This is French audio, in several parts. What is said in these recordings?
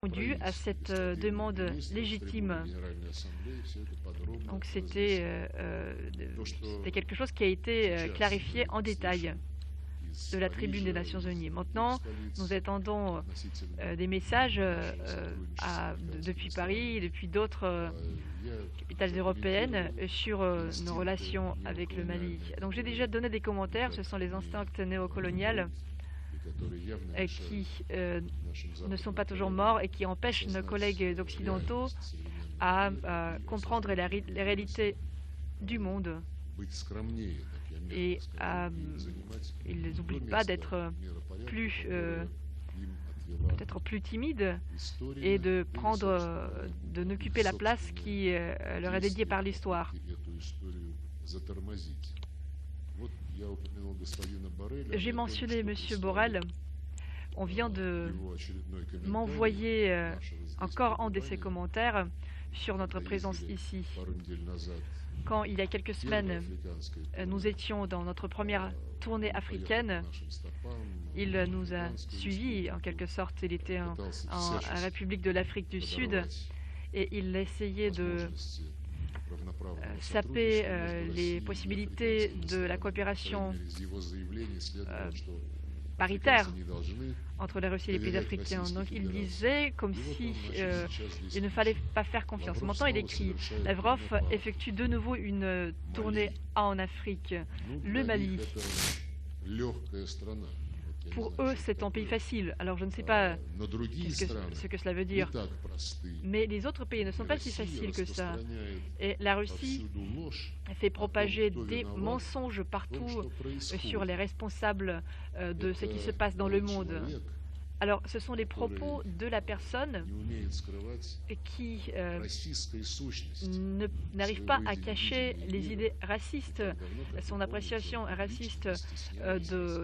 répondu à cette demande légitime. Donc c'était quelque chose qui a été clarifié en détail de la tribune des Nations Unies. Maintenant, nous attendons des messages depuis Paris, depuis d'autres capitales européennes sur nos relations avec le Mali. Donc j'ai déjà donné des commentaires, ce sont les instincts néocoloniales qui ne sont pas toujours morts et qui empêchent nos collègues occidentaux à comprendre les réalités du monde. Et ils n'oublient pas d'être peut-être plus timides et de n'occuper la place qui leur est dédiée par l'histoire. J'ai mentionné M. Borrell. On vient de m'envoyer encore un de ses commentaires sur notre présence ici. Quand, il y a quelques semaines, nous étions dans notre première tournée africaine, il nous a suivis, en quelque sorte. Il était en République de l'Afrique du Sud et il essayait de saper les possibilités de la coopération paritaire entre la Russie et les pays africains. Donc il disait comme si il ne fallait pas faire confiance. Maintenant il écrit: Lavrov effectue de nouveau une tournée en Afrique. Le Mali, pour eux, c'est un pays facile. Alors je ne sais pas ce que cela veut dire. Mais les autres pays ne sont pas si faciles que ça. Et la Russie fait propager des mensonges partout sur les responsables de ce qui se passe dans le monde. Alors, ce sont les propos de la personne qui n'arrive pas à cacher les idées racistes, son appréciation raciste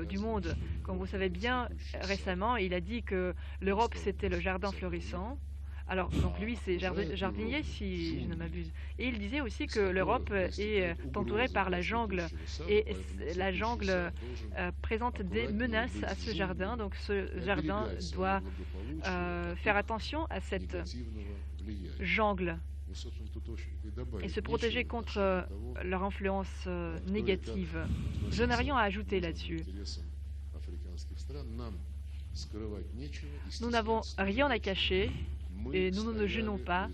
du monde. Comme vous savez bien, récemment, il a dit que l'Europe, c'était le jardin florissant. Alors, donc lui, c'est jardinier, si je ne m'abuse. Et il disait aussi que l'Europe est entourée par la jungle. Et la jungle présente des menaces à ce jardin. Donc, ce jardin doit faire attention à cette jungle et se protéger contre leur influence négative. Je n'ai rien à ajouter là-dessus. Nous n'avons rien à cacher. Et nous ne gênons pas.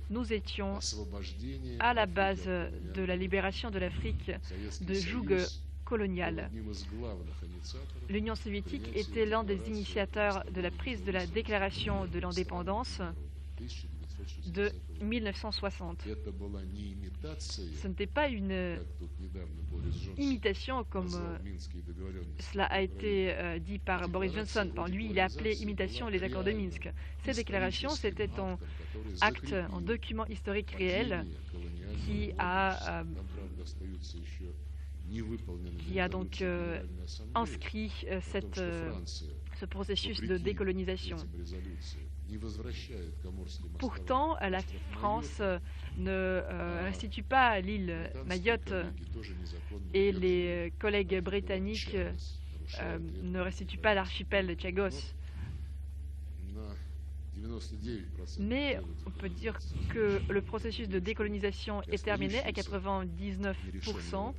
Nous étions à la base de la libération de l'Afrique de joug colonial. L'Union soviétique était l'un des initiateurs de la prise de la déclaration de l'indépendance de 1960. Ce n'était pas une imitation comme cela a été dit par Boris Johnson. Lui, il a appelé imitation les accords de Minsk. Ces déclarations, c'était un acte, un document historique réel qui a donc inscrit ce processus de décolonisation. Pourtant, la France ne restitue pas l'île Mayotte et les collègues britanniques ne restituent pas l'archipel de Chagos. Mais on peut dire que le processus de décolonisation est terminé à 99%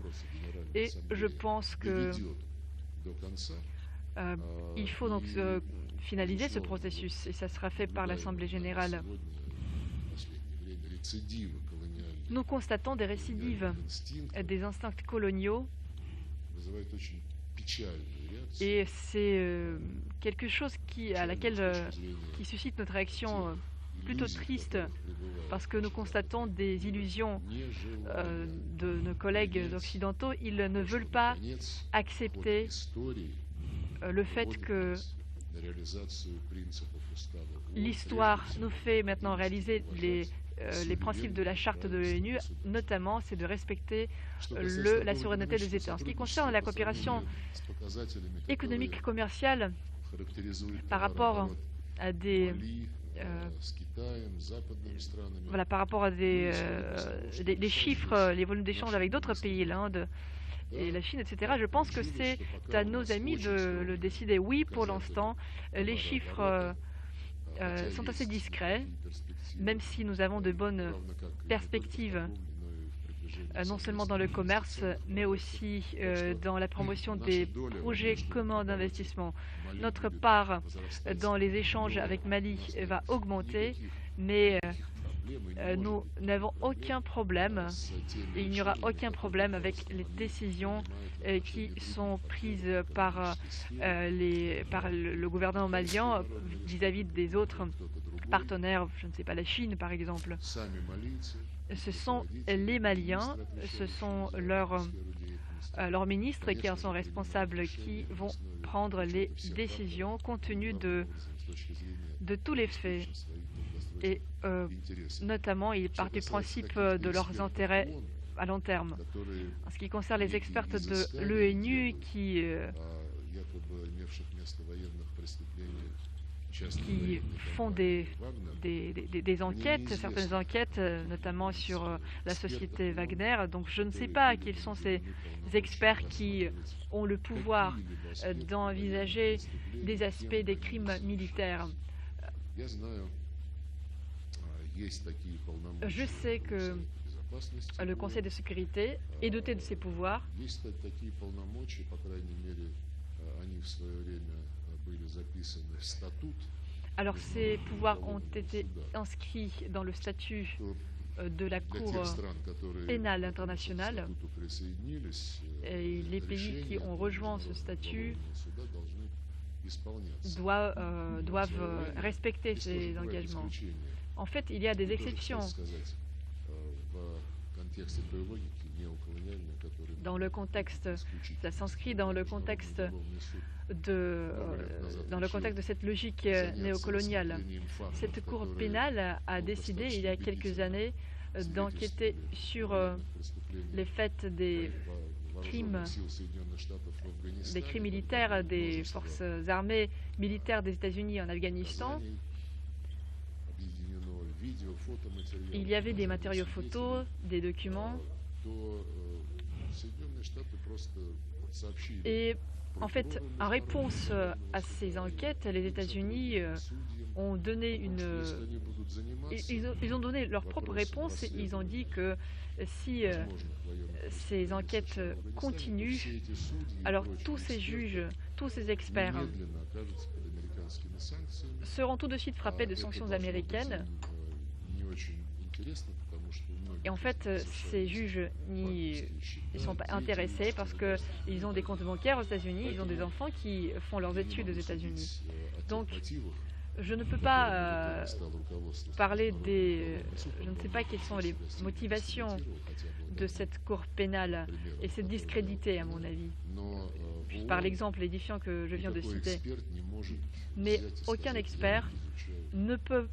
et je pense que il faut donc finaliser ce processus et ça sera fait par l'Assemblée générale. Nous constatons des récidives, des instincts coloniaux et c'est quelque chose qui suscite notre réaction plutôt triste parce que nous constatons des illusions de nos collègues occidentaux. Ils ne veulent pas accepter le fait que l'histoire nous fait maintenant réaliser les principes de la charte de l'ONU, notamment c'est de respecter la souveraineté des États. En ce qui concerne la coopération économique commerciale par rapport à des les chiffres, les volumes d'échange avec d'autres pays, l'Inde et la Chine, etc. Je pense que c'est à nos amis de le décider. Oui, pour l'instant, les chiffres sont assez discrets, même si nous avons de bonnes perspectives, non seulement dans le commerce, mais aussi dans la promotion des projets communs d'investissement. Notre part dans les échanges avec Mali va augmenter, mais nous n'avons aucun problème, et il n'y aura aucun problème avec les décisions qui sont prises par le gouvernement malien vis-à-vis des autres partenaires, je ne sais pas, la Chine par exemple. Ce sont les Maliens, ce sont leurs ministres qui en sont responsables, qui vont prendre les décisions compte tenu de tous les faits. Et notamment, ils partent du principe de leurs intérêts à long terme. En ce qui concerne les experts de l'ONU qui font des enquêtes, certaines enquêtes, notamment sur la société Wagner. Donc je ne sais pas quels sont ces experts qui ont le pouvoir d'envisager des aspects des crimes militaires. Je sais que le Conseil de sécurité est doté de ces pouvoirs. Alors ces pouvoirs ont été inscrits dans le statut de la Cour pénale internationale. Et les pays qui ont rejoint ce statut doivent respecter ces engagements. En fait, il y a des exceptions. Dans le contexte, ça s'inscrit dans le contexte de cette logique néocoloniale. Cette Cour pénale a décidé, il y a quelques années, d'enquêter sur les faits des crimes militaires des forces armées militaires des États-Unis en Afghanistan. Il y avait des matériaux photos, des documents. Et en fait, en réponse à ces enquêtes, les États-Unis ont donné ils ont donné leur propre réponse. Et ils ont dit que si ces enquêtes continuent, alors tous ces juges, tous ces experts seront tout de suite frappés de sanctions américaines. Et en fait, ces juges n'y sont pas intéressés parce qu'ils ont des comptes bancaires aux États-Unis, ils ont des enfants qui font leurs études aux États-Unis. Donc, je ne peux pas parler je ne sais pas quelles sont les motivations de cette Cour pénale, et c'est discrédité à mon avis, par l'exemple édifiant que je viens de citer. Mais aucun expert ne peut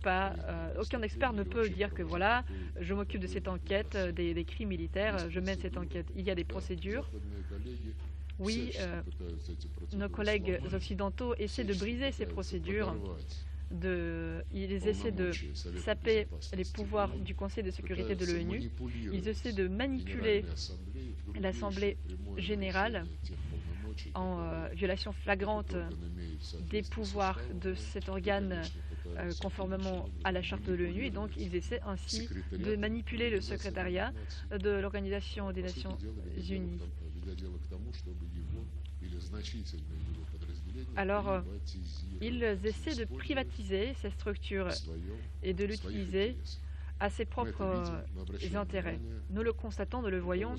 dire que voilà, je m'occupe de cette enquête des crimes militaires, je mène cette enquête. Il y a des procédures. Oui, nos collègues occidentaux essaient de briser ces procédures. Ils essaient de saper les pouvoirs du Conseil de sécurité de l'ONU. Ils essaient de manipuler l'Assemblée générale en violation flagrante des pouvoirs de cet organe conformément à la charte de l'ONU, et donc ils essaient ainsi de manipuler le secrétariat de l'Organisation des Nations Unies. Alors, ils essaient de privatiser cette structure et de l'utiliser à ses propres intérêts. Nous le constatons, nous le voyons.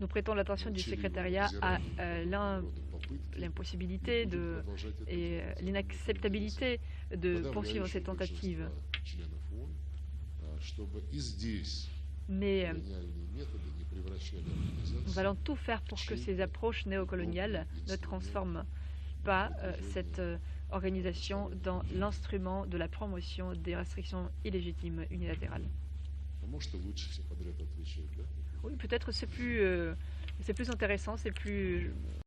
Nous prêtons l'attention du secrétariat à l'impossibilité et l'inacceptabilité de poursuivre ces tentatives. Mais nous allons tout faire pour que ces approches néocoloniales ne transforment pas cette organisation dans l'instrument de la promotion des restrictions illégitimes unilatérales. Oui, peut-être c'est plus intéressant, c'est plus